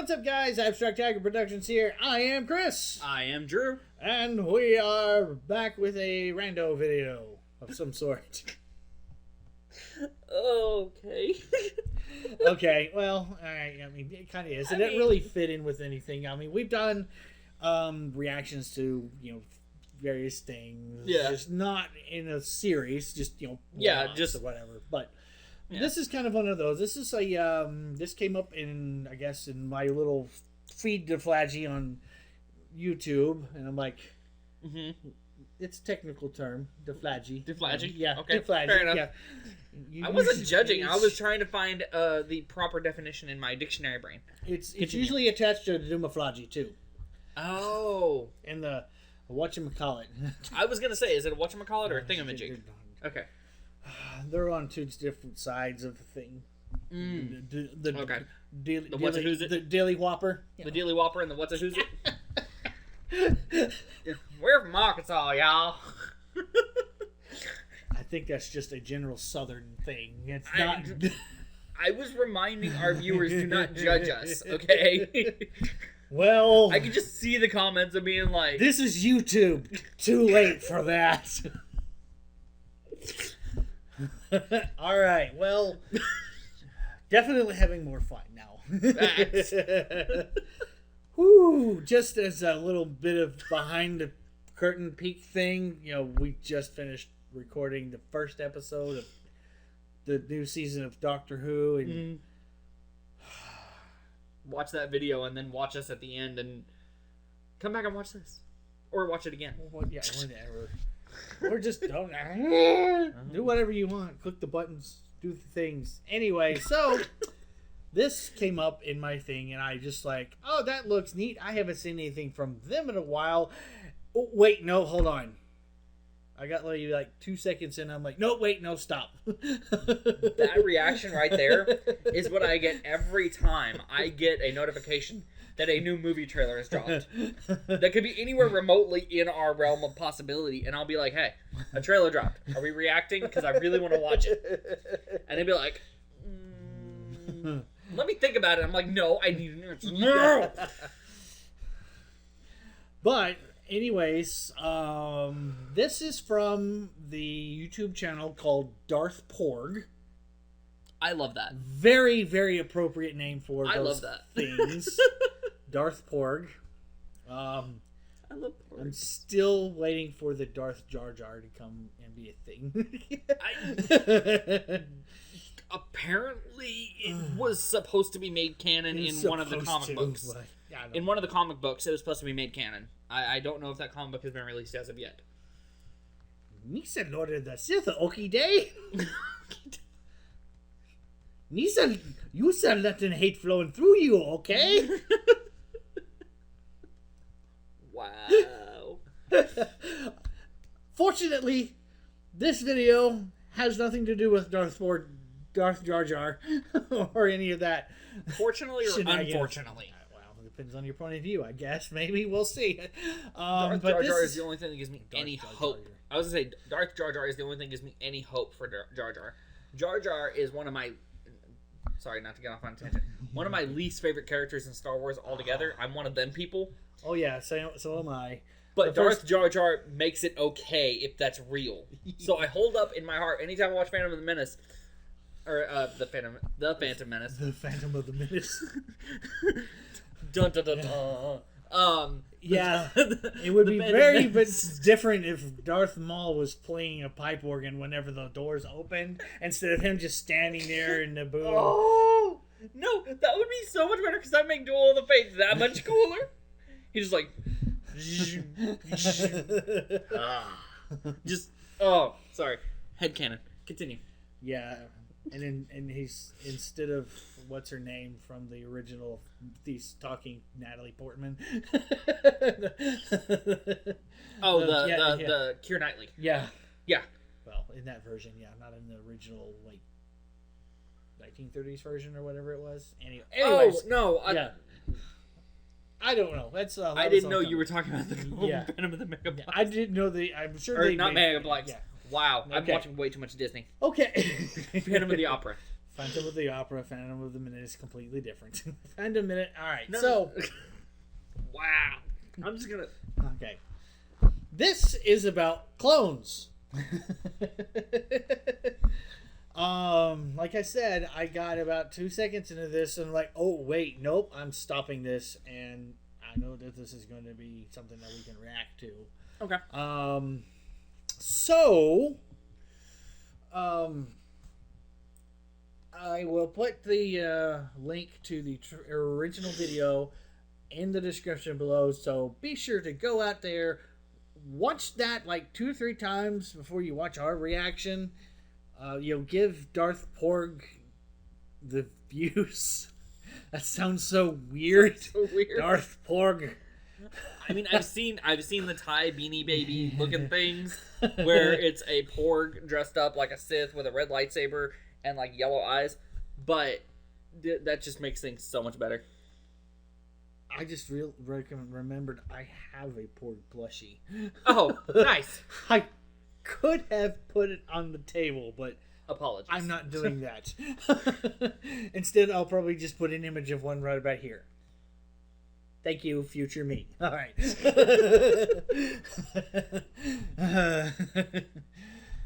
What's up, guys? Abstract Tiger Productions here. I am Chris. I am Drew. And we are back with a rando video of some sort. Okay. Okay, well, alright, I mean, it kind of is. It didn't really fit in with anything. I mean, we've done reactions to, various things. Yeah. Just not in a series, just, just or whatever. But this is kind of one of those. This is a, this came up in, I guess, in my little feed to Flaggy on YouTube. And I'm like, it's a technical term, deflaggy. Deflaggy? Yeah, Okay, deflaggy, fair enough. Yeah. I wasn't judging. I was trying to find the proper definition in my dictionary brain. It's usually attached to dumaflaggy, too. Oh. In the whatchamacallit. I was going to say, is it a whatchamacallit or a thingamajig? Okay. They're on two different sides of the thing. Okay. The what's a who's it? The Daily Whopper. The Daily Whopper and the what's a who's it? We're from Arkansas, y'all. I think that's just a general Southern thing. It's not. I was reminding our viewers to not judge us, okay? Well, I could just see the comments of being like, this is YouTube. Too late for that. All right. Well, definitely having more fun now. Woo! Just as a little bit of behind the curtain peek thing, we just finished recording the first episode of the new season of Doctor Who, and watch that video and then watch us at the end and come back and watch this or watch it again. Well, yeah, whatever. Or just don't do whatever you want. Click the buttons, do the things. Anyway, so this came up in my thing, and I just like, oh, that looks neat. I haven't seen anything from them in a while. Oh, wait, no, hold on. I got like 2 seconds in. I'm like, no, wait, no, stop. That reaction right there is what I get every time I get a notification that a new movie trailer is dropped. That could be anywhere remotely in our realm of possibility, and I'll be like, hey, a trailer dropped. Are we reacting? Because I really want to watch it. And they'd be like, let me think about it. I'm like, no, I need an answer. No! But anyways, this is from the YouTube channel called Darth Porg. I love that. Very, very appropriate name for those love that. things. Darth Porg. I love Porg. I'm still waiting for the Darth Jar Jar to come and be a thing. Apparently, it was supposed to be made canon in one of the comic books. In one of the comic books, it was supposed to be made canon. I don't know if that comic book has been released as of yet. Nisa Lord of the Sith, okay day? Nisa, you said letting hate flowing through you, okay? Wow. Fortunately, this video has nothing to do with Darth Jar Jar, or any of that. Fortunately or unfortunately? Well, it depends on your point of view, I guess. Maybe we'll see. Darth Jar Jar is the only thing that gives me any hope. I was going to say, Darth Jar Jar is the only thing that gives me any hope for Jar Jar. Jar Jar is one of my... Sorry, not to get off on a tangent. One of my least favorite characters in Star Wars altogether. I'm one of them people. Oh, yeah, so am I. But Darth Jar Jar makes it okay if that's real. So I hold up in my heart anytime I watch Phantom of the Menace... Or the Phantom Menace. The Phantom of the Menace. Dun dun dun dun. Yeah, it would be very different if Darth Maul was playing a pipe organ whenever the doors opened, instead of him just standing there in the booth. Oh no, that would be so much better because that make Duel of the Fates that much cooler. He's just like, just sorry, headcanon. Continue. Yeah. And he's, instead of what's her name from the original, he's talking Natalie Portman. The Keira Knightley. Yeah. Yeah. Well, in that version, yeah, not in the original 1930s version or whatever it was. Anyways. Oh no. Yeah. I don't know. That's I didn't know you were talking about the Phantom of the Mega Black. I didn't know I'm sure or not Mega Black. Yeah. Wow, I'm watching way too much Disney. Okay. Phantom of the Opera. Phantom of the Opera, Phantom of the Minute is completely different. Phantom Minute. All right. No. So, Wow. I'm just gonna. okay. This is about clones. Like I said, I got about 2 seconds into this and I'm like, oh wait, nope, I'm stopping this, and I know that this is going to be something that we can react to. Okay. I will put the link to the original video in the description below, so be sure to go out there, watch that like 2 or 3 times before you watch our reaction. Give Darth Porg the views. That sounds so weird. So weird. Darth Porg. I mean, I've seen the Thai Beanie Baby looking things where it's a Porg dressed up like a Sith with a red lightsaber and like yellow eyes, but that just makes things so much better. I just remembered I have a Porg plushie. Oh, nice. I could have put it on the table, but apologies. I'm not doing that. Instead, I'll probably just put an image of one right about here. Thank you, future me. All right. Good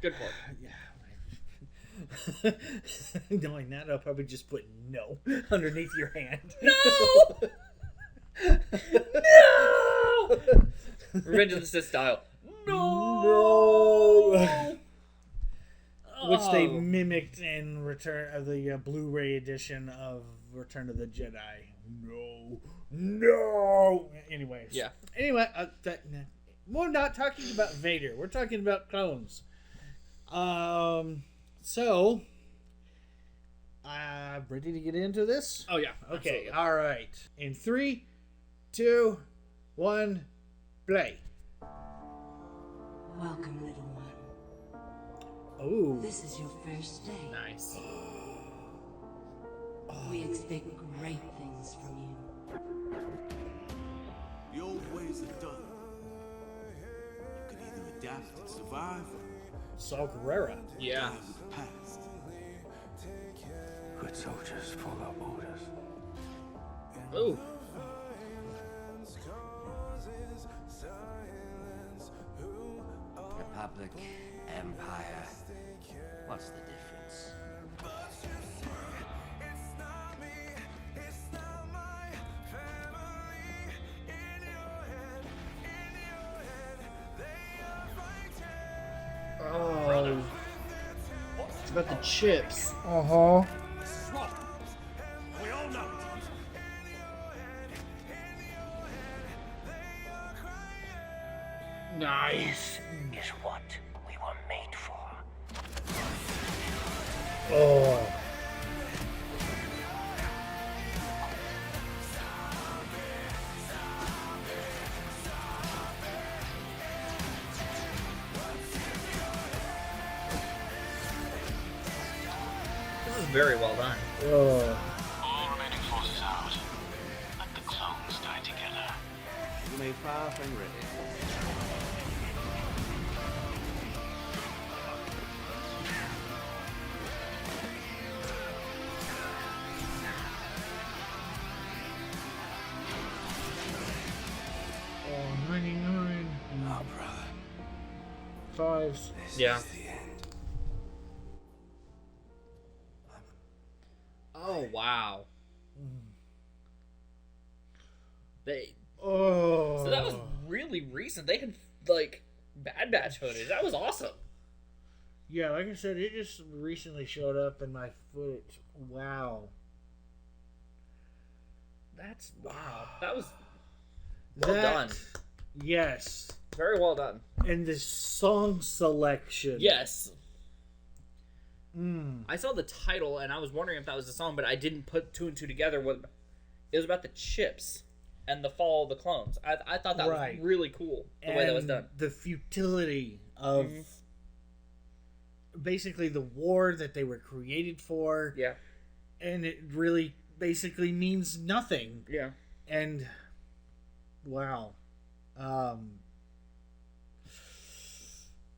point. Yeah. Knowing that, I'll probably just put no underneath your hand. No! No! Revenge of the Sith style. No! Which they mimicked in Return of the Blu-ray edition of Return of the Jedi. No. Anyways. Yeah. Anyway, we're not talking about Vader. We're talking about clones. So, ready to get into this? Oh yeah. Okay. Absolutely. All right. In 3, 2, 1, play. Welcome, little one. Oh. This is your first day. Nice. We expect great things from you. The old ways are done. You can either adapt and survive, Saw Gerrera. Yeah. die with the past. Good soldiers follow orders. Ooh. Republic, Empire. What's the difference? Oh. It's about the chips. Uh-huh. We all know. Nice. Is what we were made for. Oh. This is very well done. Oh. All remaining forces out. Let the clones die together. You may fire when ready. Oh, 99. Oh, brother. Fives. This Yeah. is the end. Oh wow. They. Oh. So that was really recent. They had like Bad Batch footage. That was awesome. Yeah, like I said, it just recently showed up in my footage. Wow. That's wow. That was well That- done. Yes. Very well done. And the song selection. Yes. Mm. I saw the title and I was wondering if that was a song, but I didn't put 2 and 2 together. What it was about the chips and the fall of the clones. I thought that Right. was really cool the way that was And done. the futility of basically the war that they were created for. Yeah. And it really basically means nothing. Yeah. And wow.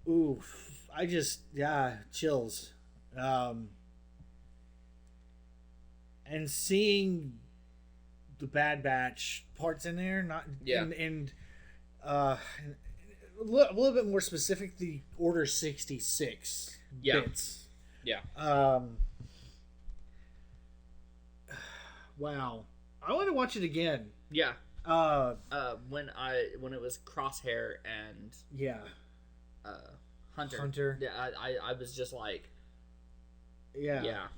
Oof. I just chills. and seeing the Bad Batch parts in there, not and a little bit more specific, the Order 66 bits. Yeah. Wow, I want to watch it again. Yeah. When it was Crosshair and Hunter. Yeah, I was just like, yeah.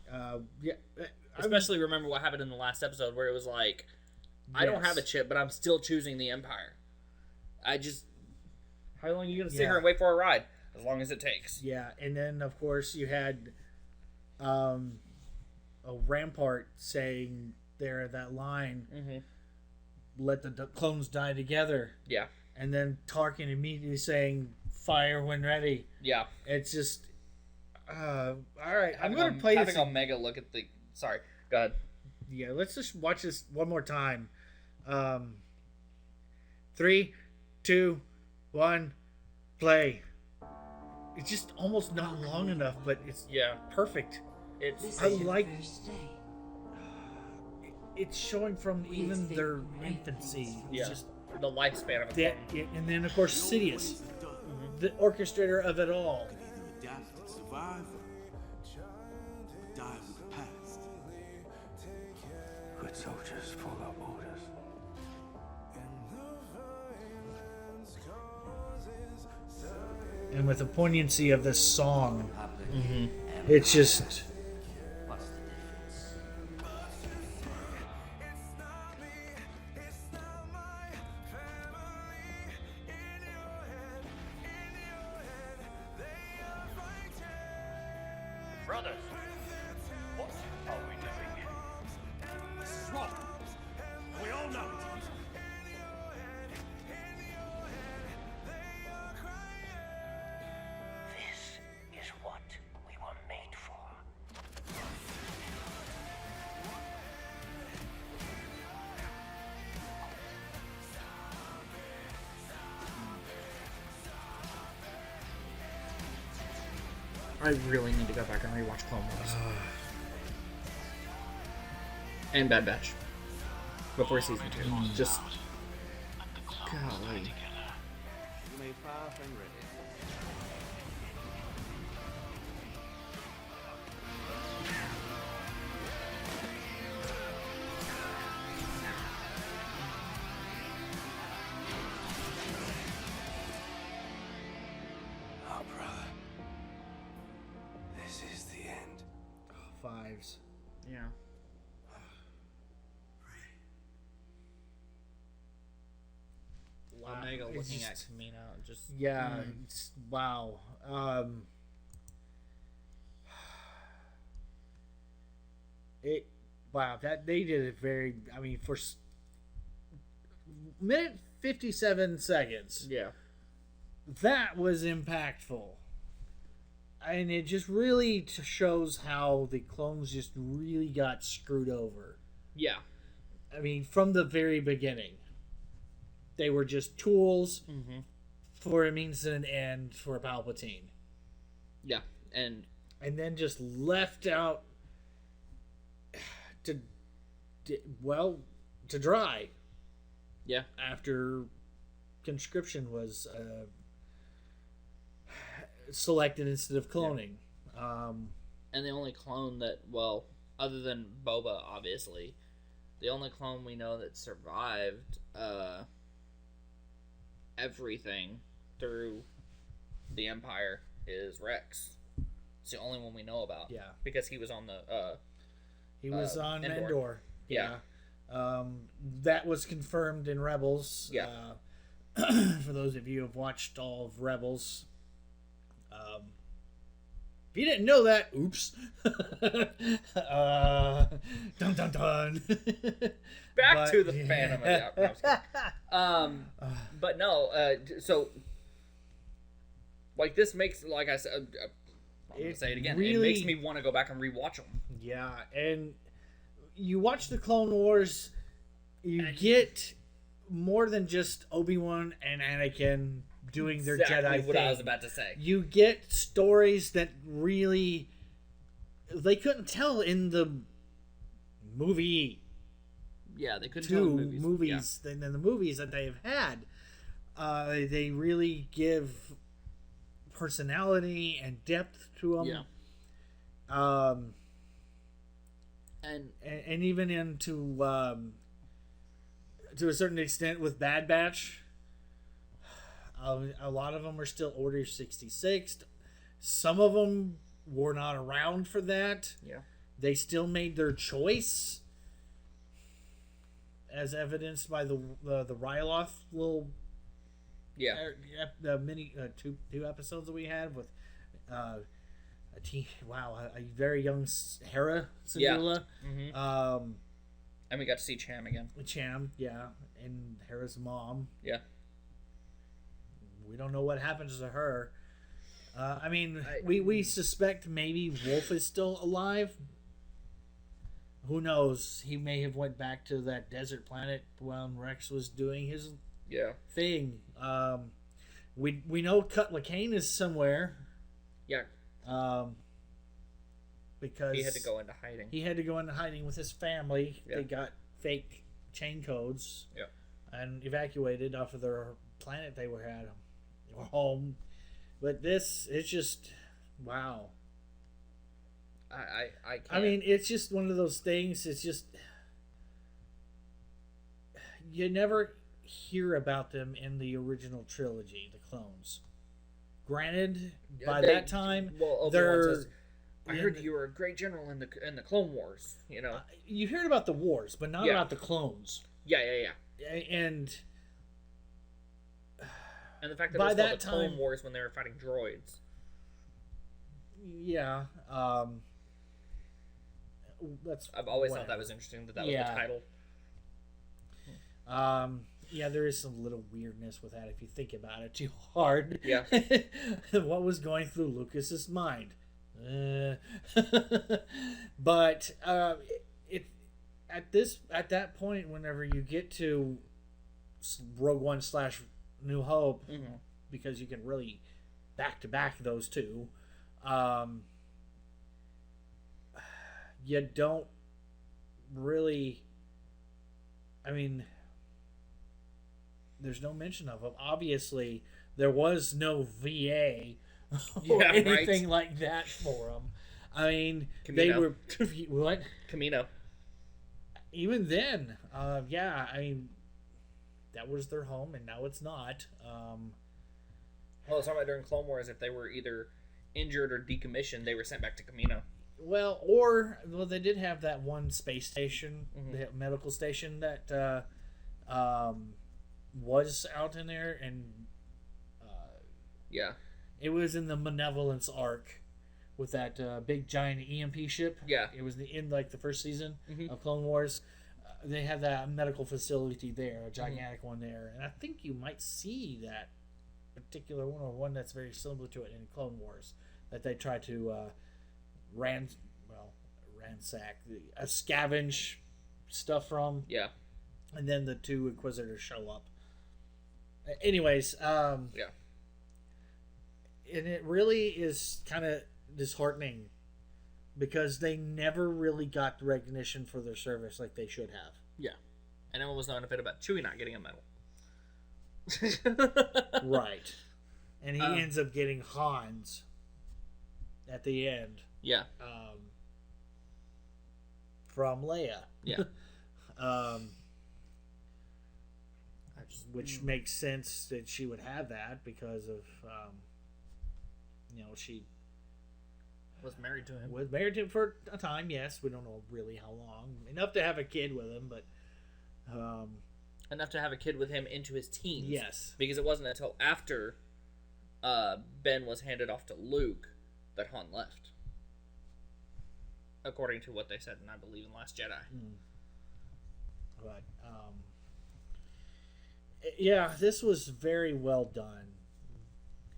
Especially remember what happened in the last episode where it was like, I don't have a chip, but I'm still choosing the Empire. How long are you gonna sit here and wait for a ride? As long as it takes. Yeah, and then of course you had a Rampart saying there that line, let the clones die together. Yeah. And then Tarkin immediately saying, fire when ready. Yeah. It's just, all right, I'm going to play this. Having Omega look at the... Sorry, go ahead. Yeah, let's just watch this one more time. 3, 2, 1, play. It's just almost not long enough, but it's perfect. This I is your like... first day. It's showing from even their infancy. It's just the lifespan of a clone. and then, of course, Sidious, the orchestrator of it all. You can either adapt and survive, or die with the past. Good soldiers follow orders. And with the poignancy of this song, it's just... What's the difference? Brothers, what are we doing? This is wrong. We all know it. This is what we were made for. I really need to go back and rewatch Clone Wars. And Bad Batch. Before season 2. Just... Golly. You may fire when ready. Oh, brother. This is the end. Fives. Yeah. Omega It's looking at just- Kamino, just... Yeah, it's, wow. That they did it very, I mean, for minute 57 seconds, Yeah. that was impactful. And it just really shows how the clones just really got screwed over. Yeah. I mean, from the very beginning, they were just tools for a means and an end for Palpatine. Yeah. And then just left out to dry. Yeah. After conscription was selected instead of cloning. and the only clone that, well, other than Boba, obviously, the only clone we know that survived everything through the Empire is Rex. It's the only one we know about. Yeah. Because he was on the He was on Endor. Endor. Yeah. That was confirmed in Rebels. Yeah. For those of you who have watched all of Rebels. If you didn't know that, oops. Dun dun dun. Back to the Phantom of the Opera. But no, so like this makes, like I said, I'm gonna say it again. It makes me want to go back and rewatch them. Yeah, and you watch the Clone Wars, you get more than just Obi-Wan and Anakin doing their Jedi what thing. I was about to say. You get stories that really they couldn't tell in the movie Yeah, they couldn't tell two the movies. movies than the movies that they have had. They really give personality and depth to them. Yeah. And even into to a certain extent with Bad Batch, a lot of them are still Order 66. Some of them were not around for that. Yeah. They still made their choice, as evidenced by the Ryloth little the mini two episodes that we had with a very young Hera Syndulla. Mm-hmm. And we got to see Cham again. Cham, and Hera's mom. Yeah. We don't know what happens to her. We suspect maybe Wolf is still alive. Who knows? He may have went back to that desert planet when Rex was doing his thing. We know Cutler Kane is somewhere. Yeah. Because he had to go into hiding. He had to go into hiding with his family. Yeah. They got fake chain codes. Yeah. And evacuated off of their planet they were at or home. But this, it's just wow. I can't. I mean, it's just one of those things. It's just you never hear about them in the original trilogy, the clones. Granted, by that time, they're. I heard you were a great general in the Clone Wars. You know, you heard about the wars, but not about the clones. Yeah. And the fact that by it was that called the time, Clone Wars when they were fighting droids. Yeah. I've always thought that was interesting that was the title. Yeah, there is some little weirdness with that if you think about it too hard. Yeah. What was going through Lucas's mind? But at that point, whenever you get to Rogue One / New Hope, mm-hmm. because you can really back to back those two, you don't really. I mean, there's no mention of them. Obviously, there was no VA or anything like that for them. I mean, Camino. they were what? Camino. Even then, I mean, that was their home, and now it's not. Well, it's talking about during Clone Wars, if they were either injured or decommissioned, they were sent back to Camino. Well, they did have that one space station, mm-hmm. the medical station that was out in there, and it was in the Malevolence arc with that big giant EMP ship. Yeah, it was in like the first season mm-hmm. of Clone Wars. They have that medical facility there, a gigantic one there, and I think you might see that particular one or one that's very similar to it in Clone Wars that they try to ransack, scavenge stuff from. Yeah, and then the two Inquisitors show up. Anyways, and it really is kind of disheartening because they never really got the recognition for their service like they should have. Yeah, and everyone was not a bit about Chewie not getting a medal. Right, and he ends up getting Hans at the end. Yeah. From Leia. Yeah. Which makes sense that she would have that because of, she was married to him. Was married to him for a time, yes. We don't know really how long. Enough to have a kid with him, but... enough to have a kid with him into his teens. Yes. Because it wasn't until after Ben was handed off to Luke that Han left. According to what they said, and I believe in Last Jedi. But, yeah, this was very well done.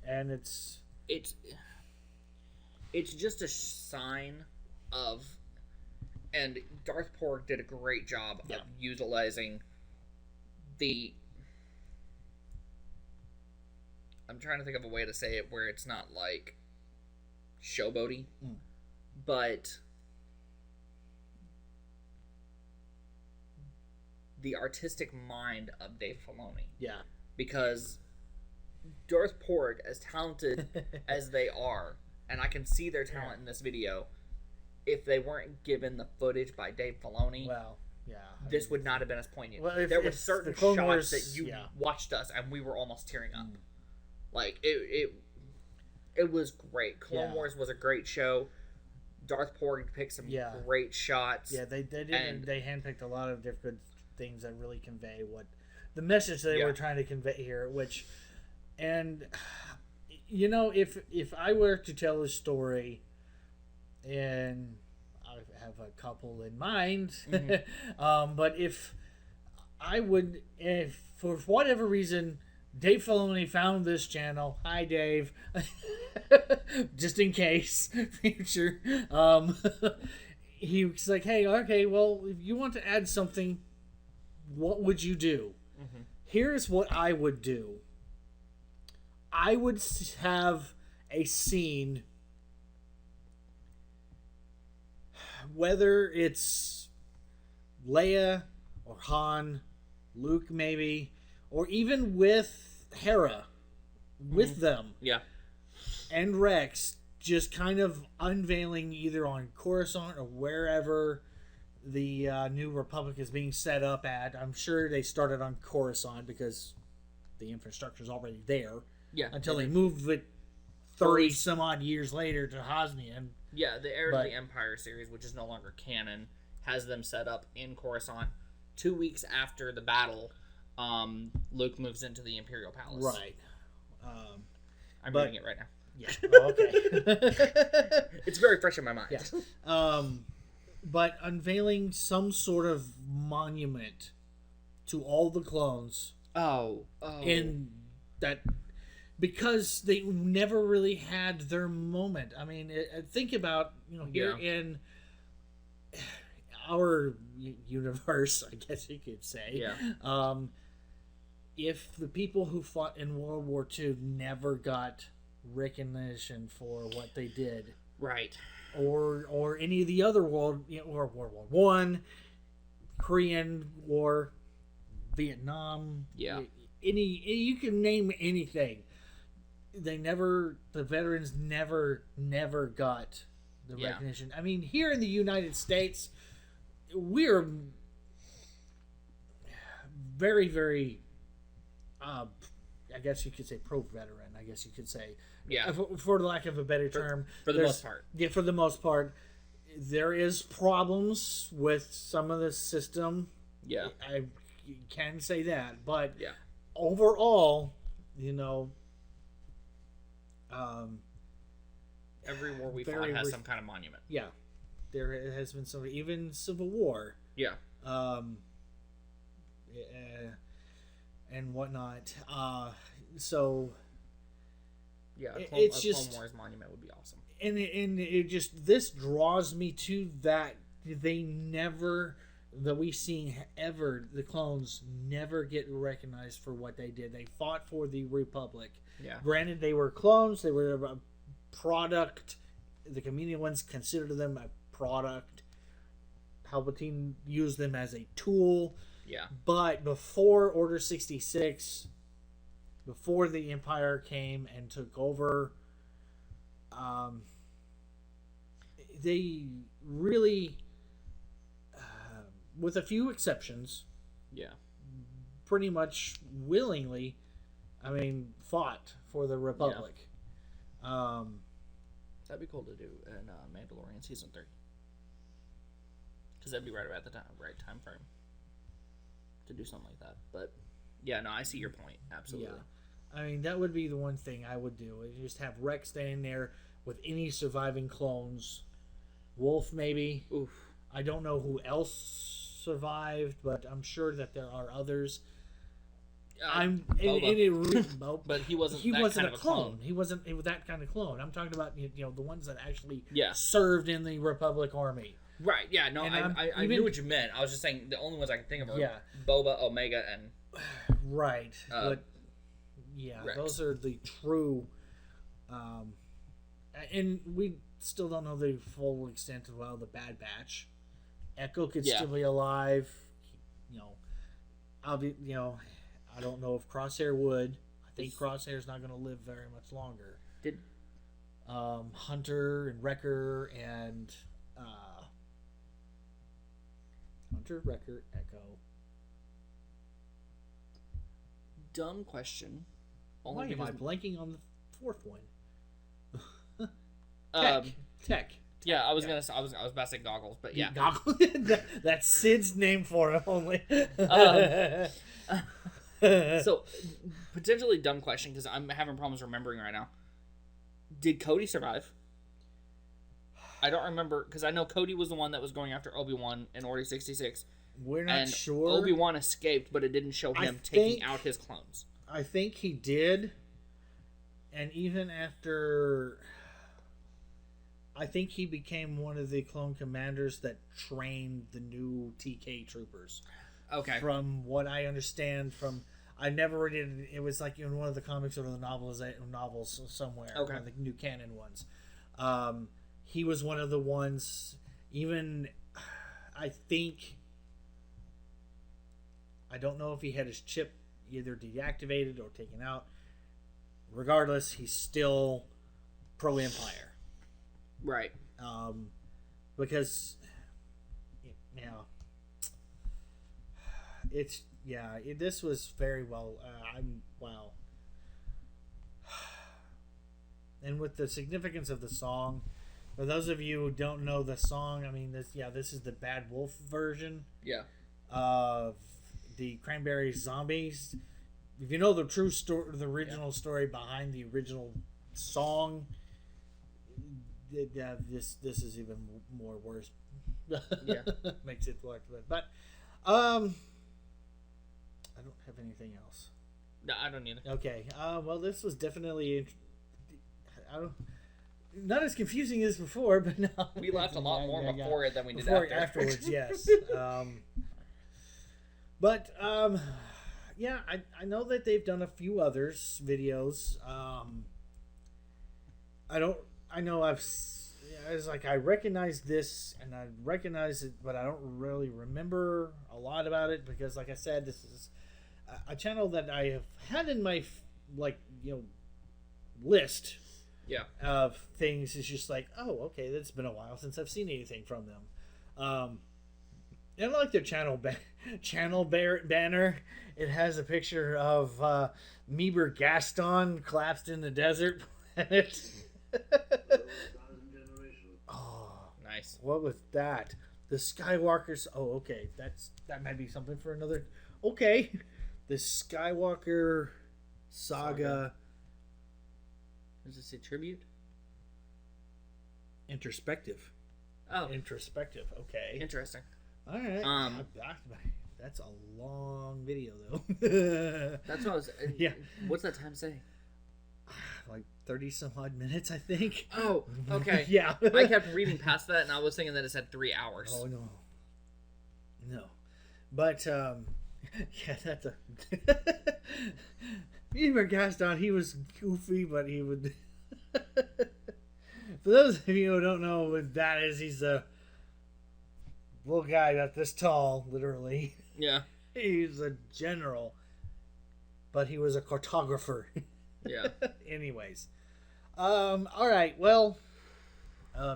And it's just a sign of... And Darth Porg did a great job of utilizing the... I'm trying to think of a way to say it where it's not, like, showboaty. But... the artistic mind of Dave Filoni. Yeah. Because Darth Porg, as talented as they are, and I can see their talent in this video, if they weren't given the footage by Dave Filoni, Well, yeah. this would not have been as poignant. Well, there were if certain the Clone shots Wars, that you yeah. watched us, and we were almost tearing up. Like, it was great. Clone Wars was a great show. Darth Porg picked some great shots. Yeah, they did. They handpicked a lot of different things that really convey what the message they were trying to convey here. Which, and you know, if I were to tell a story, and I have a couple in mind, but if I would, if for whatever reason, Dave Filoni found this channel. Hi, Dave. Just in case, future. He was like, "Hey, okay, well, if you want to add something, what would you do?" Here's what I would do. I would have a scene, whether it's Leia or Han, Luke maybe, or even with Hera, with them. Yeah. And Rex, just kind of unveiling either on Coruscant or wherever the New Republic is being set up at. I'm sure they started on Coruscant because the infrastructure is already there. Yeah. Until they moved it 30 some odd years later to Hosnian. Yeah, the Heir of the Empire series, which is no longer canon, has them set up in Coruscant. 2 weeks after the battle, Luke moves into the Imperial Palace. Right. I'm reading it right now. Yeah. Oh, okay. It's very fresh in my mind. Yeah. But unveiling some sort of monument to all the clones. Oh. In that, because they never really had their moment. I mean, think about, here in our universe, I guess you could say. Yeah. If the people who fought in World War II never got recognition for what they did, right, or any of the other or World War One, Korean War, Vietnam, you can name anything. The veterans never got the recognition. I mean, here in the United States, we're very, very, I guess you could say pro-veteran. I guess you could say, for lack of a better term, for the most part. Yeah, for the most part, there is problems with some of the system. Yeah, I can say that, but overall, every war we fought has some kind of monument. Yeah, there has been some, even Civil War. Yeah. And whatnot. So. Yeah, it's just Clone Wars monument would be awesome. And it just, this draws me to that we've seen ever, the clones never get recognized for what they did. They fought for the Republic. Yeah. Granted, they were clones. They were a product. The community ones considered them a product. Palpatine used them as a tool. Yeah. But before Order 66, before the Empire came and took over, they really, with a few exceptions, pretty much willingly, fought for the Republic. Yeah. That'd be cool to do in Mandalorian season 3, because that'd be right about the right time frame to do something like that. But yeah, no, I see your point. Absolutely. Yeah. That would be the one thing I would do. Is just have Rex staying there with any surviving clones. Wolf, maybe. Oof. I don't know who else survived, but I'm sure that there are others. Boba. But he wasn't. He that wasn't kind a of clone. He wasn't that kind of clone. I'm talking about the ones that actually Yeah. served in the Republic Army. Right. Yeah. No. I knew what you meant. I was just saying the only ones I can think of are Boba, Omega, and right. But Rex. Those are the true. And we still don't know the full extent of the Bad Batch. Echo could still be alive. I'll be, I don't know if Crosshair would. I think Crosshair's not going to live very much longer. Did Hunter and Wrecker and Hunter, Wrecker, Echo. dumb question? Why am I blanking on the fourth one? Tech. Yeah, I was gonna say, I was about to say goggles, but yeah. Goggles. That's Sid's name for him only. So, potentially dumb question, because I'm having problems remembering right now. Did Cody survive? I don't remember, because I know Cody was the one that was going after Obi-Wan in Order 66. We're not and sure. Obi-Wan escaped, but it didn't show him taking out his clones. I think he did. And even after... I think he became one of the clone commanders that trained the new TK troopers. Okay. From what I understand from... I never read it. It was like in one of the comics or the novels somewhere. Okay. One of the new canon ones. He was one of the ones... Even... I think... I don't know if he had his chip either deactivated or taken out. Regardless, he's still pro-Empire. Right. Because, it's, this was very well, wow. And with the significance of the song, for those of you who don't know the song, I mean, this is the Bad Wolf version. Yeah. Of the Cranberry Zombies. If you know the true story, the original story behind the original song, this is even more worse. Yeah. Makes it work. But I don't have anything else. No, I don't either. Okay. Well, this was definitely not as confusing as before, but no. We laughed a lot more before it than we did afterwards. Yes. But I know that they've done a few others videos. I recognize this and I recognize it, but I don't really remember a lot about it because, like I said, this is a channel that I have had in my list. Yeah. Of things. It's just like, oh, okay, it's been a while since I've seen anything from them. And I like their channel banner. It has a picture of Meeber Gaston collapsed in the desert planet. Oh, nice. What was that? The Skywalkers. Oh, okay. That might be something for another. Okay, the Skywalker saga. Does it say tribute? Introspective. Oh, introspective. Okay. Interesting. All right. That's a long video, though. That's what I was. Yeah. What's that time say? Like 30 some odd minutes, I think. Oh, okay. Yeah. I kept reading past that, and I was thinking that it said 3 hours. Oh no. But that's a. Meeber Gaston, he was goofy, but he would. For those of you who don't know what that is, he's a little guy about this tall, literally. Yeah. He's a general, but he was a cartographer. Yeah. Anyways. All right. Well,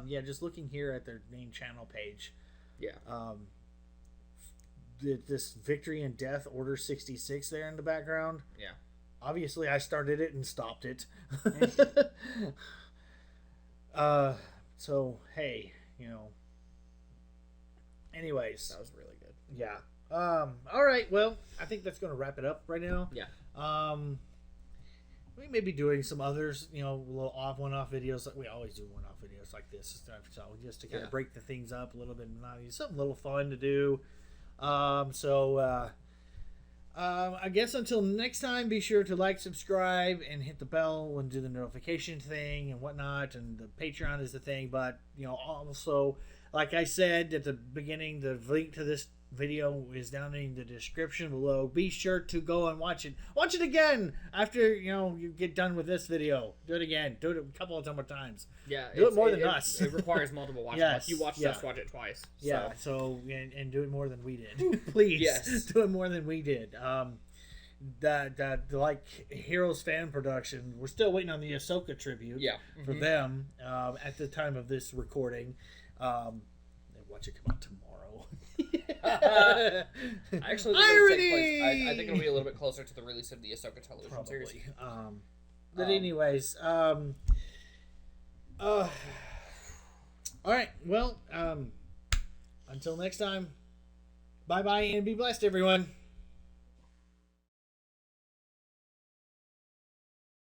just looking here at their main channel page. Yeah. This Victory and Death Order 66 there in the background. Yeah. Obviously, I started it and stopped it. So, hey, anyways. That was really good. Yeah. All right. Well, I think that's going to wrap it up right now. Yeah. We may be doing some others, little one-off videos. Like we always do one-off videos like this. So just to kind of break the things up a little bit, something a little fun to do. I guess until next time, be sure to like, subscribe, and hit the bell and do the notification thing and whatnot. And the Patreon is the thing. But, also, like I said at the beginning, the link to this video is down in the description below. Be sure to go and watch it. Watch it again after you get done with this video. Do it again. Do it a couple of more times. Yeah, do it more than us. It requires multiple watches. Yes, Like you watched us watch it twice. So. Yeah. So and do it more than we did. Please. Yes. Do it more than we did. That like Heroes fan production. We're still waiting on the Ahsoka tribute. Yeah. For them at the time of this recording. Watch it come out tomorrow. I actually think it'll take place. I think it'll be a little bit closer to the release of the Ahsoka television series. But anyways, all right. Well, until next time, bye bye and be blessed, everyone.